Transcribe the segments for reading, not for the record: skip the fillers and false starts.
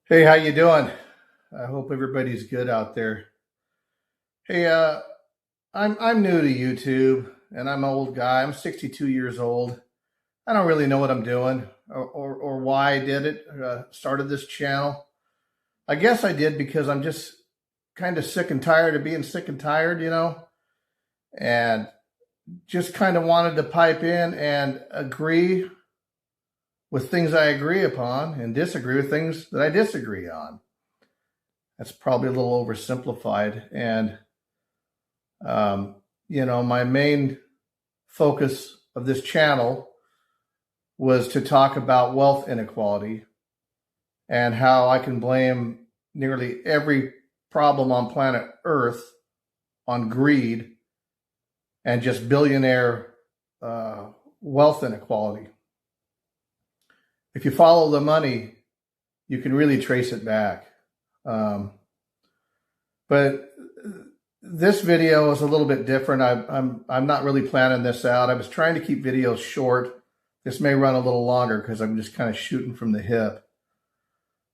Hey, how you doing? I hope everybody's good out there. Hey, I'm new to YouTube, and I'm an old guy. I'm 62 years old. I don't really know what I'm doing or why I did it. Started this channel. I guess I did because I'm just kind of sick and tired of being sick and tired, and just kind of wanted to pipe in and agree with things I agree upon and disagree with things that I disagree on. That's probably a little oversimplified. And, my main focus of this channel was to talk about wealth inequality and how I can blame nearly every problem on planet Earth on greed and just billionaire wealth inequality. If you follow the money, you can really trace it back. But this video is a little bit different. I'm not really planning this out. I was trying to keep videos short. This may run a little longer because I'm just kind of shooting from the hip.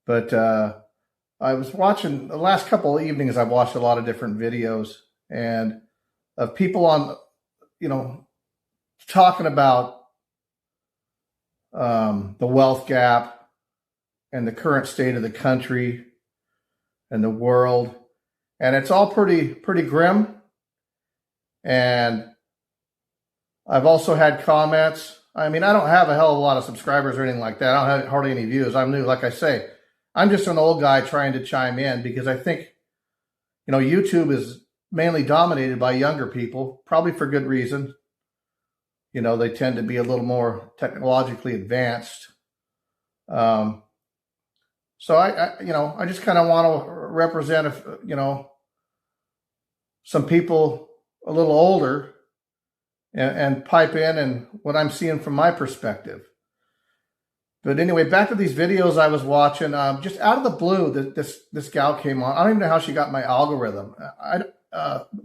But I was watching the last couple of evenings. I've watched a lot of different videos and of people on, talking about the wealth gap and the current state of the country and the world. And it's all pretty grim. And I've also had comments. I mean, I don't have a hell of a lot of subscribers or anything like that. I don't have hardly any views. I'm new. Like I say, I'm just an old guy trying to chime in because I think, YouTube is mainly dominated by younger people, probably for good reason. They tend to be a little more technologically advanced. So I just kind of want to represent, some people a little older and pipe in and what I'm seeing from my perspective. But anyway, back to these videos I was watching. Just out of the blue, this gal came on. I don't even know how she got my algorithm.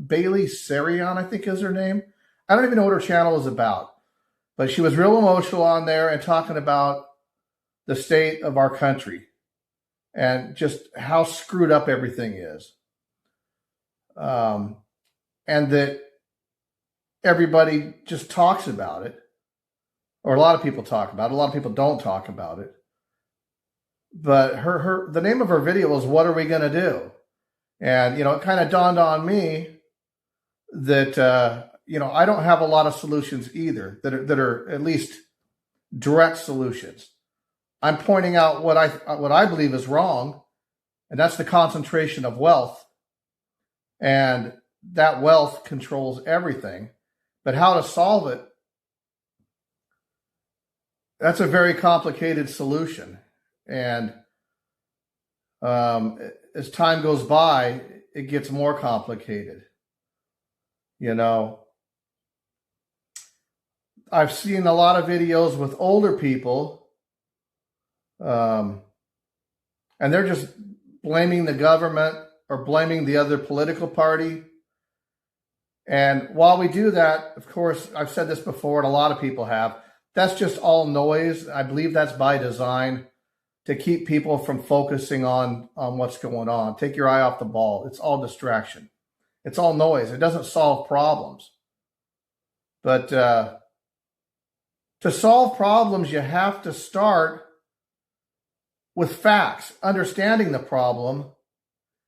Bailey Sarian, I think is her name. I don't even know what her channel is about. But she was real emotional on there and talking about the state of our country and just how screwed up everything is. And that everybody just talks about it, or a lot of people talk about it. A lot of people don't talk about it. But the name of her video was "What Are We Gonna Do?" And it kind of dawned on me that I don't have a lot of solutions either that are at least direct solutions. I'm pointing out what I believe is wrong, and that's the concentration of wealth. And that wealth controls everything. But how to solve it, that's a very complicated solution. And as time goes by, it gets more complicated. I've seen a lot of videos with older people, and they're just blaming the government or blaming the other political party. And while we do that, of course, I've said this before, and a lot of people have, that's just all noise. I believe that's by design to keep people from focusing on what's going on. Take your eye off the ball. It's all distraction. It's all noise. It doesn't solve problems. But to solve problems, you have to start with facts, understanding the problem,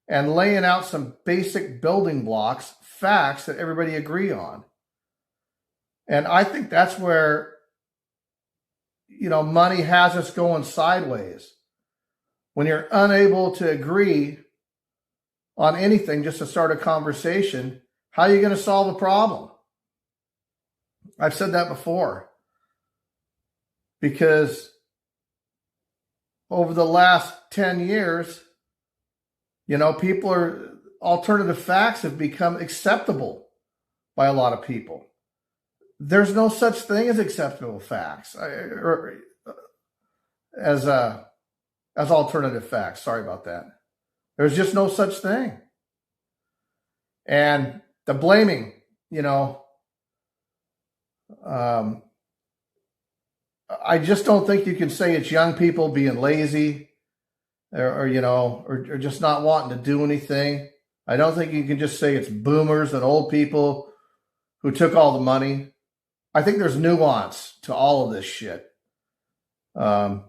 and laying out some basic building blocks, facts that everybody agree on. And I think that's where, money has us going sideways. When you're unable to agree on anything just to start a conversation, how are you going to solve a problem? I've said that before. Because over the last 10 years, alternative facts have become acceptable by a lot of people. There's no such thing as acceptable facts as alternative facts. Sorry about that. There's just no such thing. And the blaming, I just don't think you can say it's young people being lazy or just not wanting to do anything. I don't think you can just say it's boomers and old people who took all the money. I think there's nuance to all of this shit. Because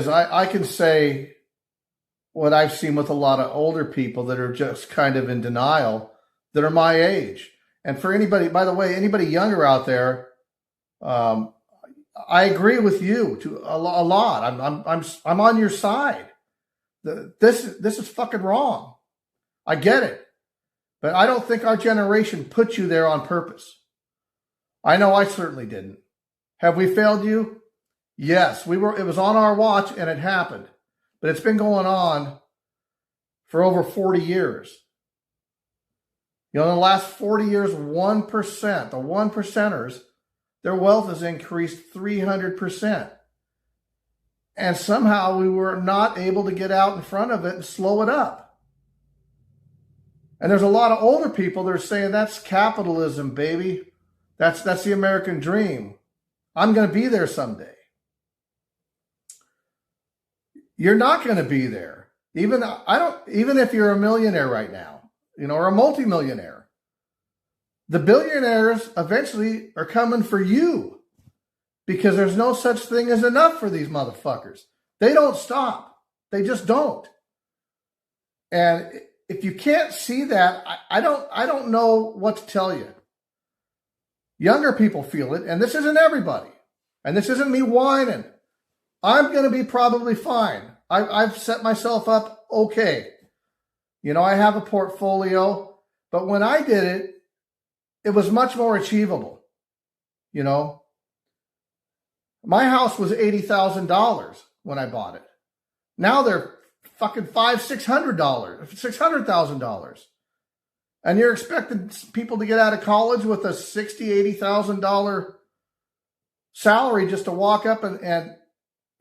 I can say what I've seen with a lot of older people that are just kind of in denial that are my age. And for anybody, by the way, anybody younger out there, I agree with you to a lot. I'm on your side. This is fucking wrong. I get it, but I don't think our generation put you there on purpose. I know I certainly didn't. Have we failed you? Yes, we were. It was on our watch and it happened, but it's been going on for over 40 years. In the last 40 years, 1%, the one percenters, their wealth has increased 300%. And somehow we were not able to get out in front of it and slow it up. And there's a lot of older people that are saying that's capitalism, baby. That's the American dream. I'm going to be there someday. You're not going to be there. Even if you're a millionaire right now, or a multimillionaire. The billionaires eventually are coming for you because there's no such thing as enough for these motherfuckers. They don't stop. They just don't. And if you can't see that, I don't know what to tell you. Younger people feel it, and this isn't everybody. And this isn't me whining. I'm going to be probably fine. I've set myself up okay. I have a portfolio, but when I did it, it was much more achievable. My house was $80,000 when I bought it. Now they're fucking $600,000. And you're expecting people to get out of college with a $60,000, $80,000 salary just to walk up and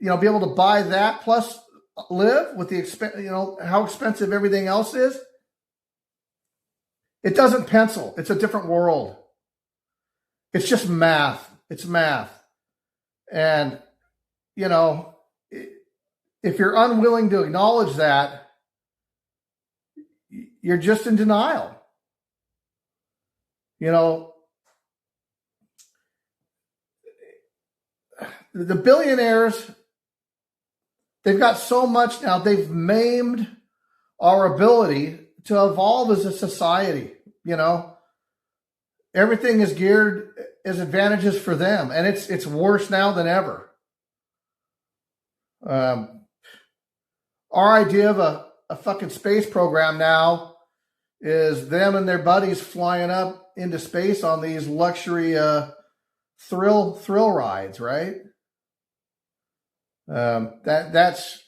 be able to buy that plus live with the how expensive everything else is. It doesn't pencil. It's a different world. It's just math. It's math. And, if you're unwilling to acknowledge that, you're just in denial. The billionaires, they've got so much now. They've maimed our ability to evolve as a society. Everything is geared as advantages for them, and it's worse now than ever. Our idea of a fucking space program now is them and their buddies flying up into space on these luxury thrill rides, right? That's.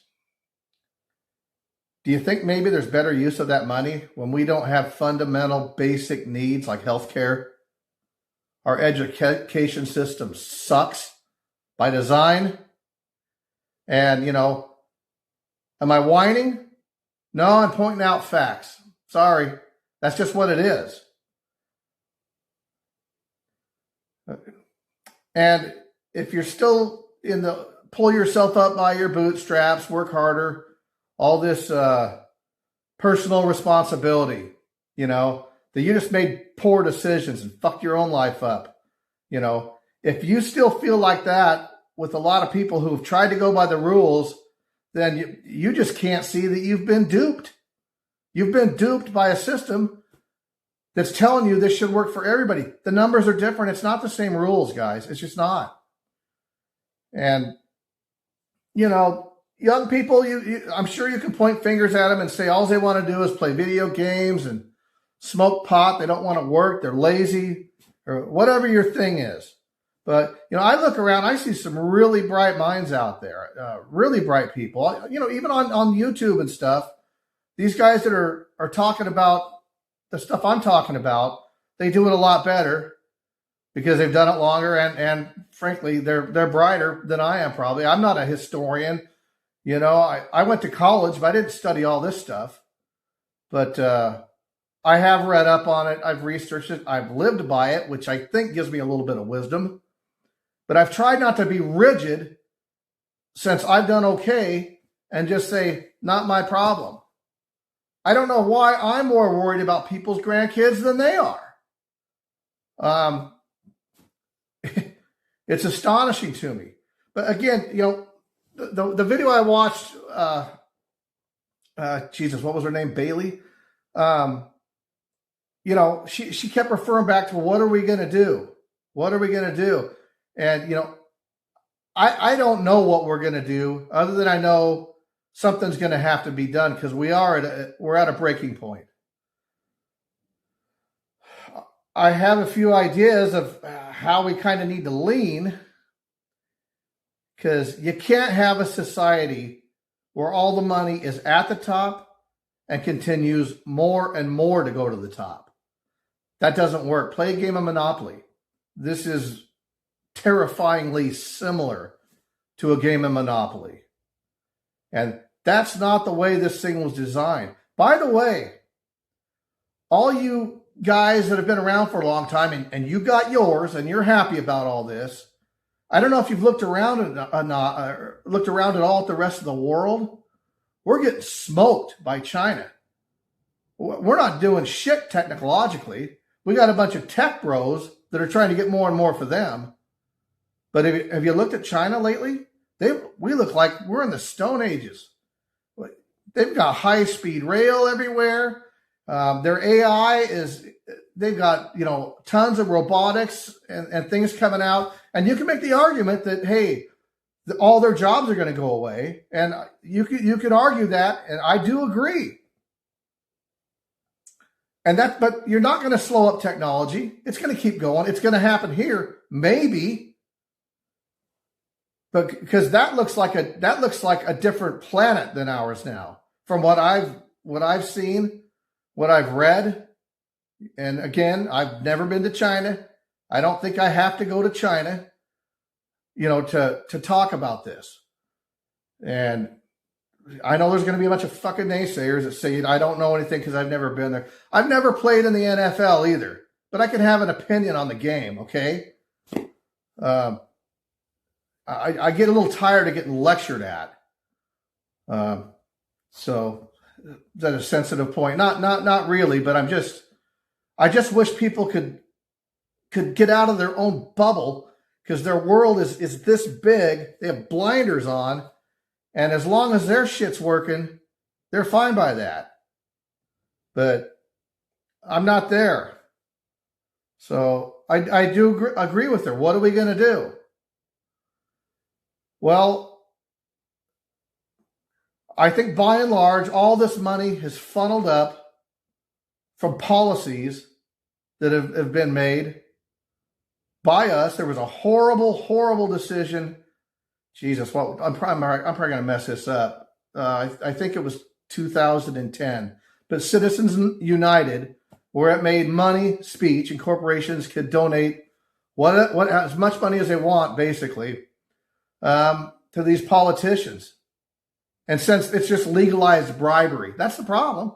Do you think maybe there's better use of that money when we don't have fundamental basic needs like healthcare? Our education system sucks by design. And, am I whining? No, I'm pointing out facts. Sorry. That's just what it is. And if you're still pull yourself up by your bootstraps, work harder, all this personal responsibility, that you just made poor decisions and fucked your own life up. If you still feel like that with a lot of people who've tried to go by the rules, then you just can't see that you've been duped. You've been duped by a system that's telling you this should work for everybody. The numbers are different. It's not the same rules, guys. It's just not. And, young people, I'm sure you can point fingers at them and say all they want to do is play video games and smoke pot. They don't want to work. They're lazy or whatever your thing is. But, I look around, I see some really bright minds out there, really bright people, even on YouTube and stuff. These guys that are talking about the stuff I'm talking about, they do it a lot better because they've done it longer. And frankly, they're brighter than I am probably. I'm not a historian. I went to college, but I didn't study all this stuff. But I have read up on it. I've researched it. I've lived by it, which I think gives me a little bit of wisdom. But I've tried not to be rigid since I've done okay and just say, not my problem. I don't know why I'm more worried about people's grandkids than they are. It's astonishing to me. But again, the video I watched, Jesus, what was her name? Bailey. She kept referring back to, what are we going to do? What are we going to do? And, I don't know what we're going to do, other than I know something's going to have to be done, because we're at a breaking point. I have a few ideas of how we kind of need to lean, because you can't have a society where all the money is at the top and continues more and more to go to the top. That doesn't work. Play a game of Monopoly. This is terrifyingly similar to a game of Monopoly. And that's not the way this thing was designed. By the way, all you guys that have been around for a long time, and you got yours and you're happy about all this, I don't know if you've looked around at all at the rest of the world. We're getting smoked by China. We're not doing shit technologically. We got a bunch of tech bros that are trying to get more and more for them. But have you looked at China lately? We look like we're in the Stone Ages. They've got high-speed rail everywhere. Their AI they've got, tons of robotics and things coming out. And you can make the argument that, hey, all their jobs are going to go away. And you could argue that, and I do agree. But you're not going to slow up technology. It's going to keep going. It's going to happen here, maybe. But because that looks like a different planet than ours now, from what I've seen, what I've read. And again, I've never been to China. I don't think I have to go to China, to talk about this. And I know there's going to be a bunch of fucking naysayers that say I don't know anything because I've never been there. I've never played in the NFL either, but I can have an opinion on the game, okay? I get a little tired of getting lectured at. So is that a sensitive point? Not really, but I just wish people could get out of their own bubble, because their world is this big. They have blinders on, and as long as their shit's working, they're fine by that. But I'm not there. So I do agree with her. What are we going to do? Well, I think by and large, all this money has funneled up from policies that have been made by us. There was a horrible, horrible decision. Jesus, I'm probably going to mess this up. I think it was 2010. But Citizens United, where it made money, speech, and corporations could donate what as much money as they want, basically, to these politicians. And since it's just legalized bribery, that's the problem.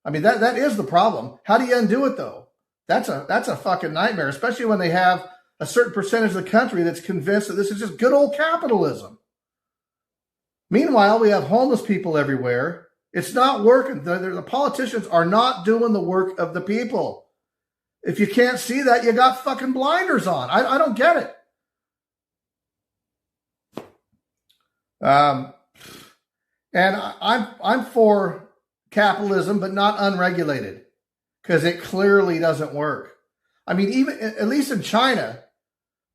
I mean, that is the problem. How do you undo it, though? That's a fucking nightmare, especially when they have a certain percentage of the country that's convinced that this is just good old capitalism. Meanwhile, we have homeless people everywhere. It's not working. The politicians are not doing the work of the people. If you can't see that, you got fucking blinders on. I don't get it. And I'm for capitalism, but not unregulated, because it clearly doesn't work. I mean, even at least in China,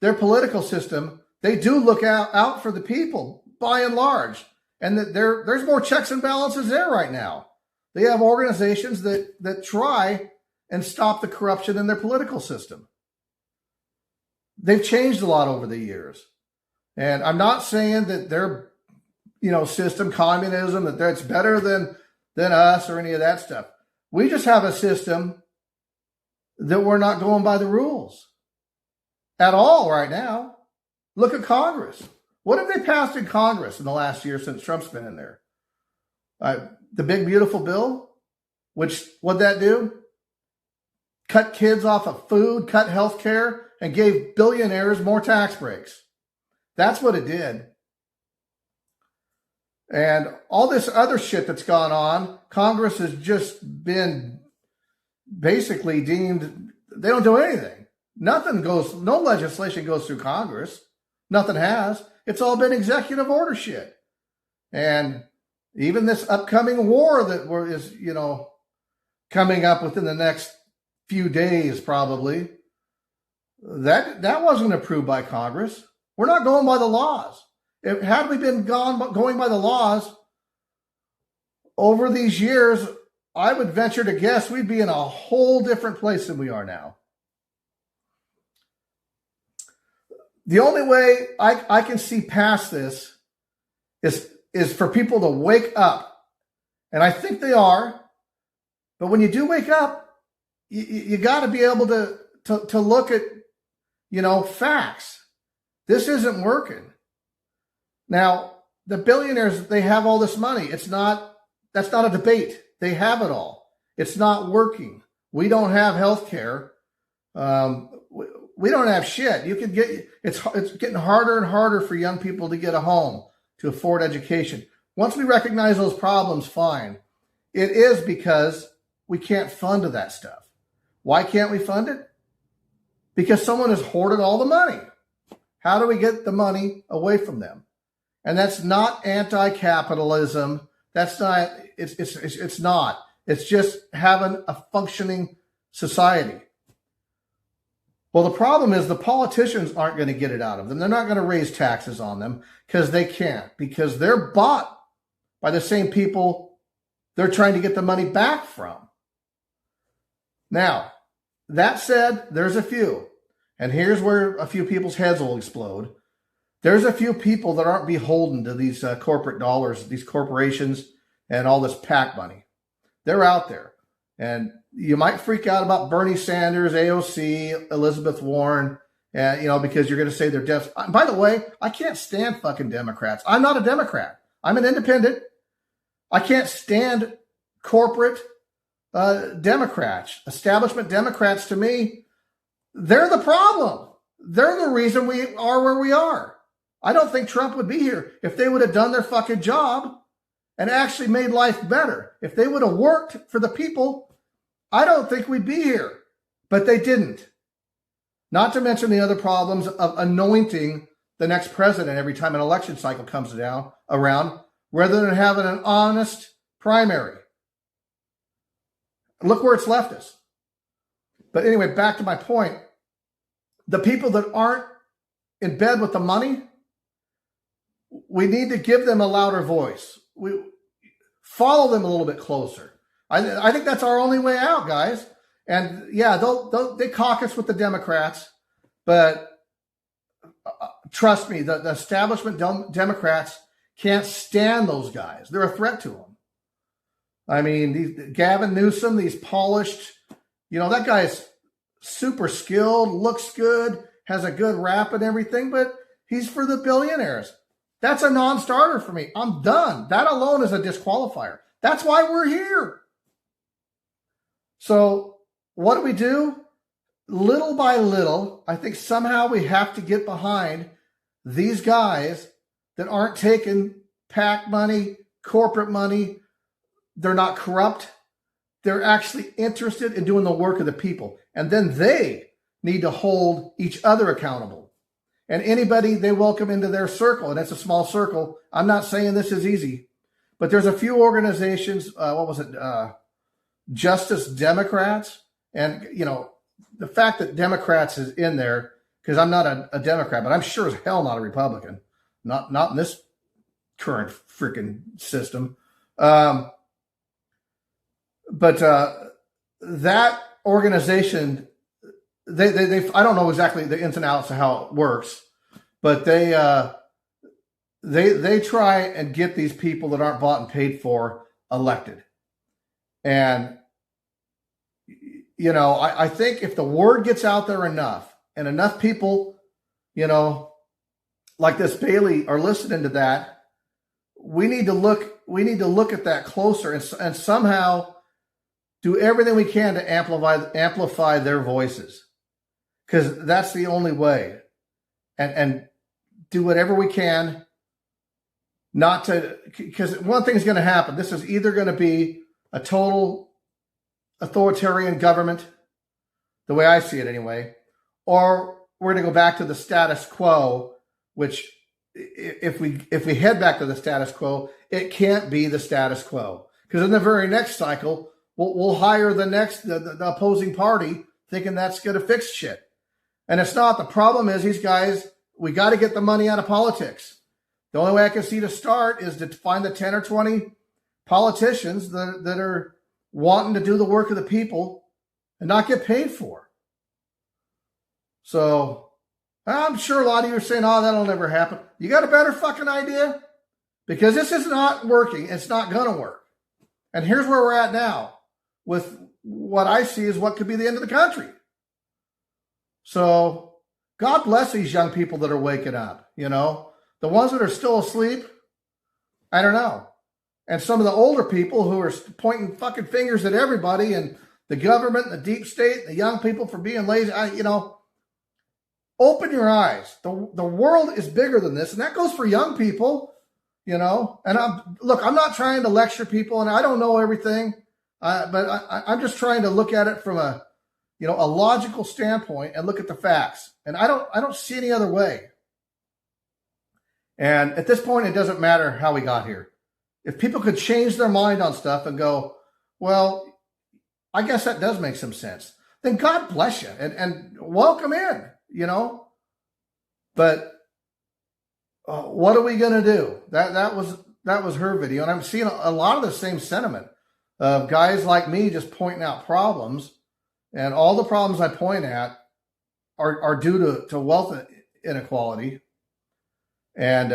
their political system, they do look out for the people by and large, and that there's more checks and balances there right now. They have organizations that try and stop the corruption in their political system. They've changed a lot over the years, and I'm not saying that their system, communism, that's better than us or any of that stuff. We just have a system that we're not going by the rules at all right now. Look at Congress. What have they passed in Congress in the last year since Trump's been in there? The big, beautiful bill, which, what'd that do? Cut kids off of food, cut health care, and gave billionaires more tax breaks. That's what it did. And all this other shit that's gone on, Congress has just been basically deemed, they don't do anything. Nothing goes, no legislation goes through Congress. Nothing has. It's all been executive order shit. And even this upcoming war that is, coming up within the next few days probably, that wasn't approved by Congress. We're not going by the laws. Had we been going by the laws over these years, I would venture to guess we'd be in a whole different place than we are now. The only way I can see past this is for people to wake up. And I think they are. But when you do wake up, you got to be able to look at, facts. This isn't working. Now, the billionaires, they have all this money. That's not a debate. They have it all. It's not working. We don't have health care. We don't have shit. It's getting harder and harder for young people to get a home, to afford education. Once we recognize those problems, fine. It is because we can't fund that stuff. Why can't we fund it? Because someone has hoarded all the money. How do we get the money away from them? And that's not anti-capitalism. That's not, it's not. It's just having a functioning society. Well, the problem is the politicians aren't going to get it out of them. They're not going to raise taxes on them because they can't, because they're bought by the same people they're trying to get the money back from. Now, that said, there's a few. And here's where a few people's heads will explode. There's a few people that aren't beholden to these corporate dollars, these corporations, and all this PAC money. They're out there. And you might freak out about Bernie Sanders, AOC, Elizabeth Warren, because you're going to say they're deaf. By the way, I can't stand fucking Democrats. I'm not a Democrat. I'm an independent. I can't stand corporate Democrats. Establishment Democrats, to me, they're the problem. They're the reason we are where we are. I don't think Trump would be here if they would have done their fucking job and actually made life better. If they would have worked for the people, I don't think we'd be here. But they didn't. Not to mention the other problems of anointing the next president every time an election cycle comes around, rather than having an honest primary. Look where it's left us. But anyway, back to my point. The people that aren't in bed with the money, we need to give them a louder voice. We follow them a little bit closer. I think that's our only way out, guys. And yeah, they caucus with the Democrats, but trust me, the establishment Democrats can't stand those guys. They're a threat to them. I mean, Gavin Newsom, these polished, that guy's super skilled, looks good, has a good rap and everything, but he's for the billionaires. That's a non-starter for me. I'm done. That alone is a disqualifier. That's why we're here. So what do? Little by little, I think somehow we have to get behind these guys that aren't taking PAC money, corporate money. They're not corrupt. They're actually interested in doing the work of the people. And then they need to hold each other accountable. And anybody they welcome into their circle, and it's a small circle. I'm not saying this is easy, but there's a few organizations, Justice Democrats. And, the fact that Democrats is in there, because I'm not a Democrat, but I'm sure as hell not a Republican. Not in this current freaking system. But that organization, they I don't know exactly the ins and outs of how it works, but they try and get these people that aren't bought and paid for elected. And I think if the word gets out there enough, and enough people, like this Bailey are listening to that, we need to look at that closer and somehow do everything we can to amplify their voices, because that's the only way, and do whatever we can not to, because one thing's going to happen. This is either going to be a total authoritarian government, the way I see it anyway, or we're going to go back to the status quo, which if we head back to the status quo, it can't be the status quo. Because in the very next cycle, we'll hire the opposing party thinking that's going to fix shit. And it's not. The problem is these guys, we got to get the money out of politics. The only way I can see to start is to find the 10 or 20 politicians that are wanting to do the work of the people and not get paid for. So I'm sure a lot of you are saying, oh, that'll never happen. You got a better fucking idea? Because this is not working. It's not going to work. And here's where we're at now with what I see is what could be the end of the country. So God bless these young people that are waking up, you know. The ones that are still asleep, I don't know. And some of the older people who are pointing fucking fingers at everybody and the government, the deep state, the young people for being lazy, open your eyes. The world is bigger than this, and that goes for young people, you know. And I'm not trying to lecture people, and I don't know everything, but I'm just trying to look at it from a logical standpoint and look at the facts. And I don't see any other way. And at this point, it doesn't matter how we got here. If people could change their mind on stuff and go, well, I guess that does make some sense, then God bless you and welcome in, you know. But what are we going to do? That was her video. And I'm seeing a lot of the same sentiment of guys like me just pointing out problems. And all the problems I point at are due to wealth inequality. And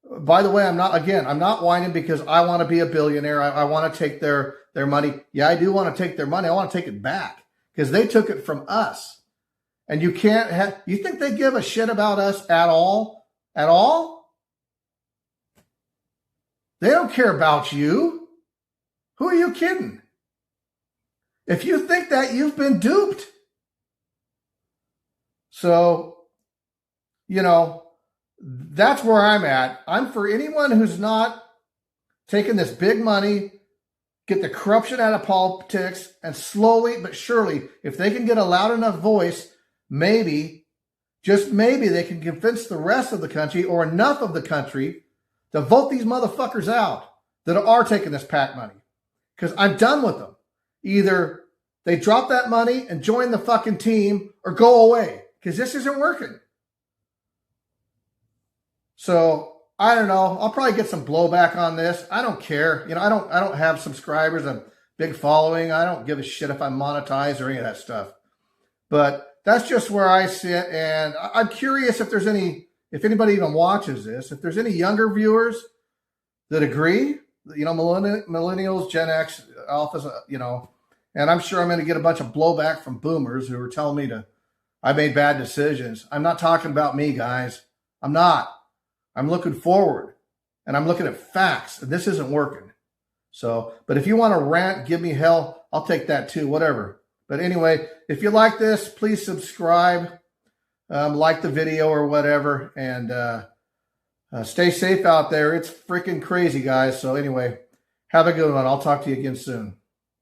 by the way, I'm not whining because I want to be a billionaire. I want to take their money. Yeah, I do want to take their money. I want to take it back because they took it from us. And you think they give a shit about us at all? At all? They don't care about you. Who are you kidding? If you think that, you've been duped. So, that's where I'm at. I'm for anyone who's not taking this big money, get the corruption out of politics, and slowly but surely, if they can get a loud enough voice, maybe, just maybe, they can convince the rest of the country or enough of the country to vote these motherfuckers out that are taking this PAC money. Because I'm done with them. Either they drop that money and join the fucking team or go away. Because this isn't working. So, I don't know. I'll probably get some blowback on this. I don't care. I don't have subscribers, a big following. I don't give a shit if I'm monetized or any of that stuff. But that's just where I sit. And I'm curious if anybody even watches this, if there's any younger viewers that agree, millennials, Gen X, Alpha, and I'm sure I'm going to get a bunch of blowback from boomers who are telling me I made bad decisions. I'm not talking about me, guys. I'm not. I'm looking forward, and I'm looking at facts, and this isn't working. So, but if you want to rant, give me hell, I'll take that too, whatever. But anyway, if you like this, please subscribe, like the video or whatever, and stay safe out there. It's freaking crazy, guys. So anyway, have a good one. I'll talk to you again soon.